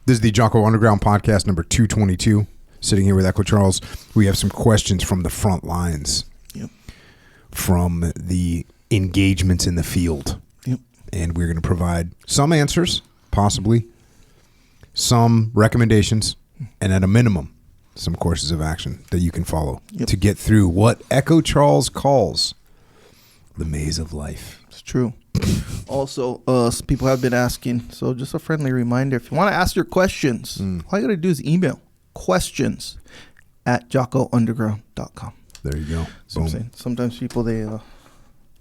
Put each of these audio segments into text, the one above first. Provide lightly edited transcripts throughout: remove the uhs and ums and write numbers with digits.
This is the Jocko Underground podcast number 222. Sitting here with Echo Charles. We have some questions from the front lines. Yep. From the engagements in the field. Yep. And we're going to provide some answers, possibly, some recommendations, and at a minimum, some courses of action that you can follow to get through what Echo Charles calls the maze of life. It's true. Also, people have been asking, so just a friendly reminder, if you want to ask your questions, all you got to do is email questions@jockounderground.com. There you go. So I'm saying, sometimes people, they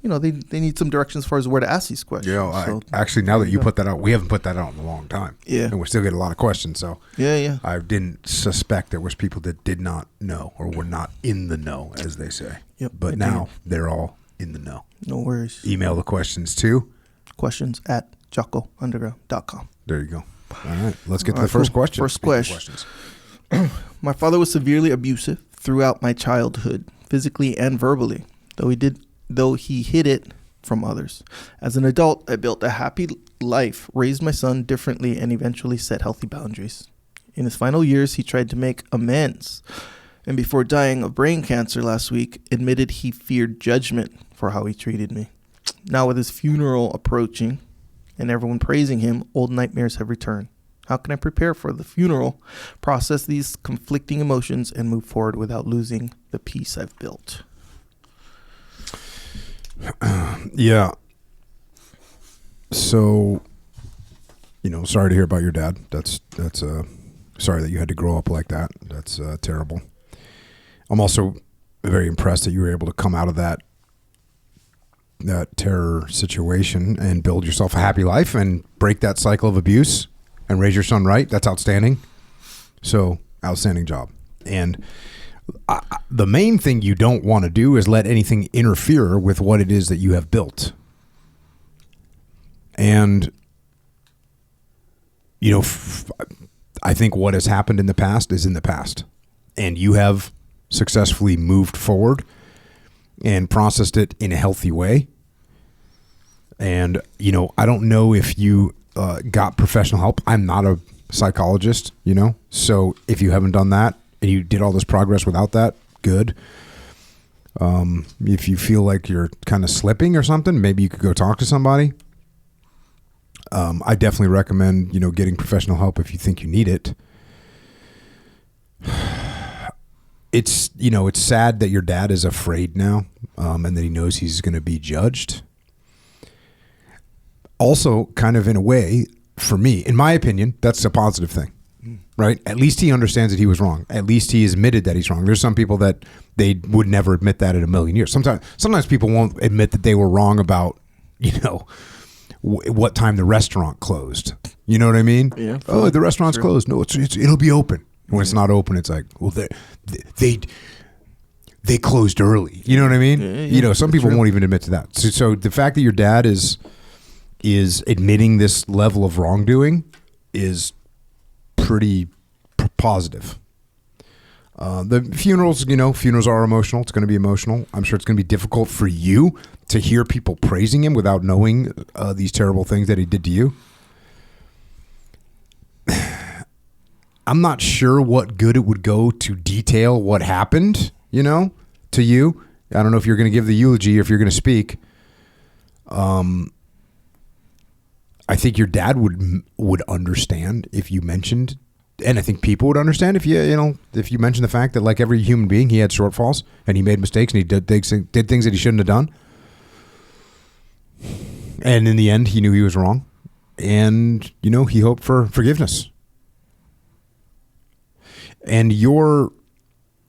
need some directions as far as where to ask these questions. Yeah, actually, now that you put that out, we haven't put that out in a long time. Yeah. And we still get a lot of questions. So yeah. I didn't suspect there was people that did not know or were not in the know, as they say. Yep. But now they're all in the know. No worries. Email the questions to questions@jockounderground.com. There you go. All right, let's get to the first question. First question. My father was severely abusive throughout my childhood, physically and verbally, though he hid it from others. As an adult, I built a happy life, raised my son differently, and eventually set healthy boundaries. In his final years, he tried to make amends, and before dying of brain cancer last week, admitted he feared judgment for how he treated me. Now with his funeral approaching and everyone praising him, old nightmares have returned. How can I prepare for the funeral, process these conflicting emotions, and move forward without losing the peace I've built? Yeah. So, sorry to hear about your dad. That's sorry that you had to grow up like that. That's terrible. I'm also very impressed that you were able to come out of that terror situation and build yourself a happy life and break that cycle of abuse and raise your son right. That's outstanding. So, outstanding job. And the main thing you don't want to do is let anything interfere with what it is that you have built. And, I think what has happened in the past is in the past. And you have successfully moved forward and processed it in a healthy way. And, I don't know if you got professional help. I'm not a psychologist, so if you haven't done that and you did all this progress without that, good. If you feel like you're kind of slipping or something, maybe you could go talk to somebody. I definitely recommend, getting professional help if you think you need it. It's sad that your dad is afraid now, and that he knows he's going to be judged. Also, kind of in a way, for me, in my opinion, that's a positive thing, right? At least he understands that he was wrong. At least he admitted that he's wrong. There's some people that they would never admit that in a million years. Sometimes people won't admit that they were wrong about, what time the restaurant closed. You know what I mean? Yeah. Oh, the restaurant's closed. No, it'll be open. When it's not open, it's like, well, they closed early. You know what I mean? Yeah, some people won't even admit to that. So the fact that your dad is admitting this level of wrongdoing is pretty positive. The funerals, funerals are emotional. It's going to be emotional. I'm sure it's going to be difficult for you to hear people praising him without knowing these terrible things that he did to you. I'm not sure what good it would go to detail what happened, to you. I don't know if you're going to give the eulogy or if you're going to speak. I think your dad would understand if you mentioned, and I think people would understand if you mentioned the fact that, like every human being, he had shortfalls and he made mistakes and he did things that he shouldn't have done. And in the end, he knew he was wrong, and he hoped for forgiveness. And you're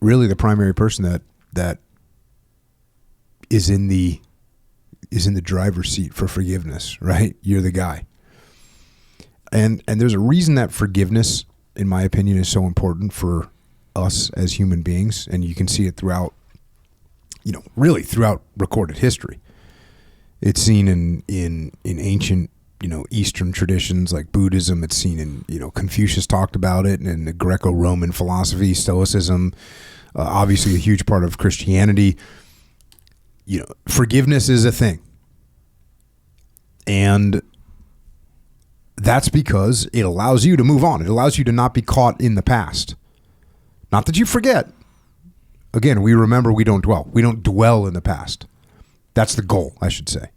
really the primary person that is in the driver's seat for forgiveness, right? You're the guy. And there's a reason that forgiveness, in my opinion, is so important for us as human beings. And you can see it throughout, really throughout recorded history. It's seen in ancient, Eastern traditions like Buddhism. It's seen in, Confucius talked about it, and in the Greco-Roman philosophy, Stoicism, obviously a huge part of Christianity. Forgiveness is a thing. And that's because it allows you to move on. It allows you to not be caught in the past. Not that you forget. Again, we remember, we don't dwell. We don't dwell in the past. That's the goal, I should say.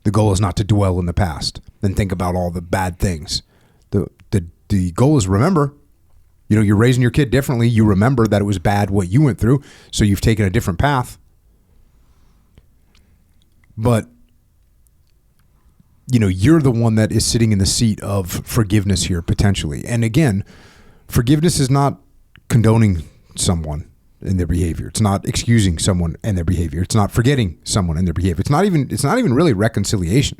The goal is not to dwell in the past and think about all the bad things. The goal is remember. You know, you're raising your kid differently. You remember that it was bad what you went through, so you've taken a different path. But, you know, you're the one that is sitting in the seat of forgiveness here, potentially. And again, forgiveness is not condoning someone in their behavior. It's not excusing someone and their behavior. It's not forgetting someone and their behavior. It's not even really reconciliation.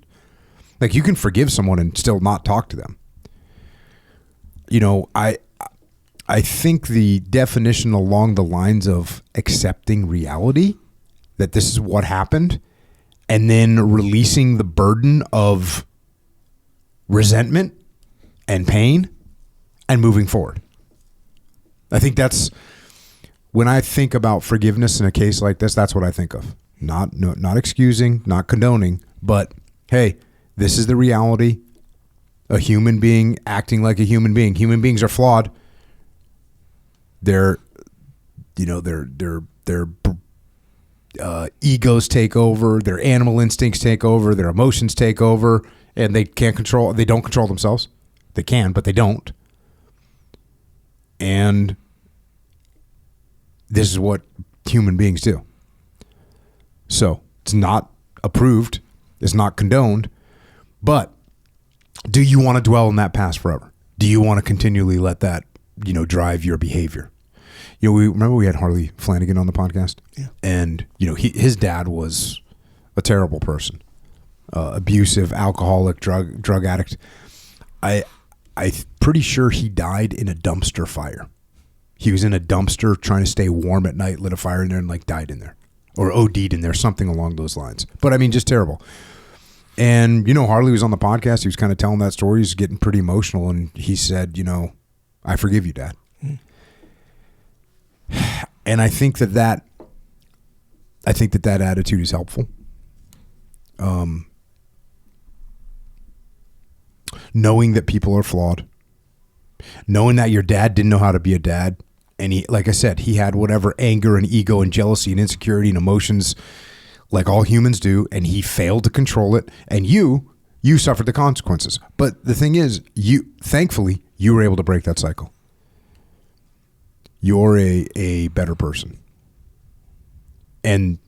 Like, you can forgive someone and still not talk to them. You know, I think the definition along the lines of accepting reality, that this is what happened, and then releasing the burden of resentment and pain and moving forward. I think that's, when I think about forgiveness in a case like this, that's what I think of. Not excusing, not condoning, but hey, this is the reality. A human being acting like a human being. Human beings are flawed. Their egos take over, their animal instincts take over, their emotions take over, and they don't control themselves. They can, but they don't. And this is what human beings do. So it's not approved. It's not condoned. But do you want to dwell in that past forever? Do you want to continually let that, drive your behavior? You know, we had Harley Flanagan on the podcast. Yeah. And, his dad was a terrible person. Abusive, alcoholic, drug addict. I'm pretty sure he died in a dumpster fire. He was in a dumpster trying to stay warm at night, lit a fire in there, and died in there, or OD'd in there, something along those lines. But I mean, just terrible. And Harley was on the podcast. He was kind of telling that story. He's getting pretty emotional, and he said, "I forgive you, Dad." And I think that attitude is helpful. Knowing that people are flawed, knowing that your dad didn't know how to be a dad. And he, like I said, he had whatever anger and ego and jealousy and insecurity and emotions like all humans do, and he failed to control it. And you suffered the consequences. But the thing is, thankfully, you were able to break that cycle. You're a better person. And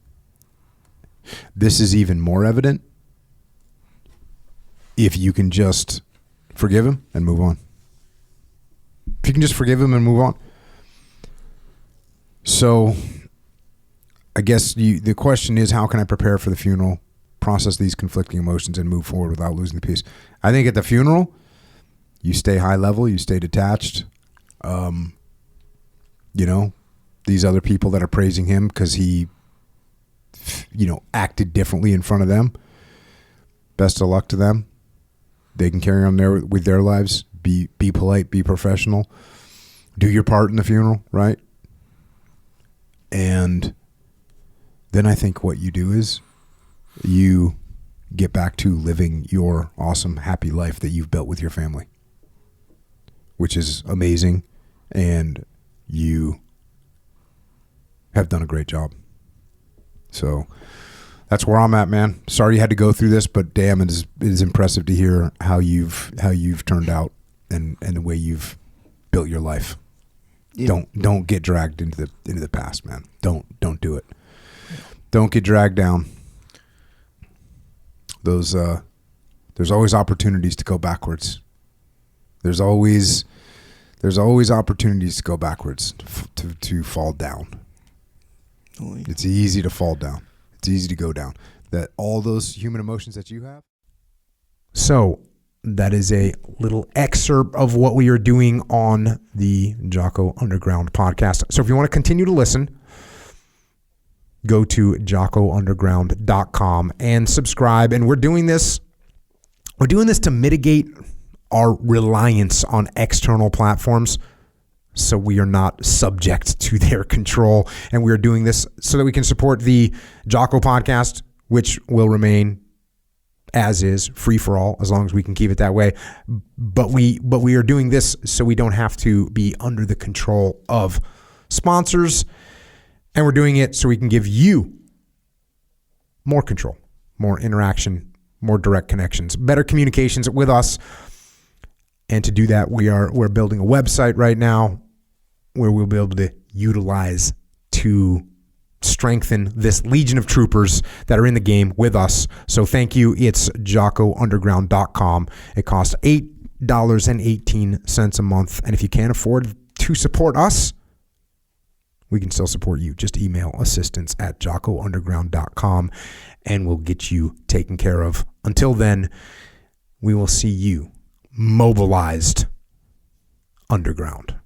this is even more evident if you can just forgive him and move on. If you can just forgive him and move on. So I guess the question is, how can I prepare for the funeral, process these conflicting emotions, and move forward without losing the peace? I think at the funeral, you stay high level, you stay detached. These other people that are praising him because he, acted differently in front of them. Best of luck to them. They can carry on with their lives. Be polite, be professional. Do your part in the funeral, right? And then I think what you do is you get back to living your awesome, happy life that you've built with your family, which is amazing. And you have done a great job. So that's where I'm at, man. Sorry you had to go through this, but damn, it is impressive to hear how you've turned out and the way you've built your life. Yeah. Don't get dragged into the past, man. Don't do it. Don't get dragged down. There's always opportunities to go backwards. There's always opportunities to go backwards, to fall down. Oh, yeah. It's easy to fall down. It's easy to go down. That all those human emotions that you have. So that is a little excerpt of what we are doing on the Jocko Underground podcast. So if you want to continue to listen, go to JockoUnderground.com and subscribe. And we're doing this to mitigate our reliance on external platforms, so we are not subject to their control. And we are doing this so that we can support the Jocko podcast, which will remain as is, free for all, as long as we can keep it that way. But we are doing this so we don't have to be under the control of sponsors, and we're doing it so we can give you more control, more interaction, more direct connections, better communications with us. And to do that, we're building a website right now where we'll be able to utilize to strengthen this legion of troopers that are in the game with us. So thank you. It's JockoUnderground.com. It costs $8.18 a month. And if you can't afford to support us, we can still support you. Just email assistance@JockoUnderground.com and we'll get you taken care of. Until then, we will see you mobilized underground.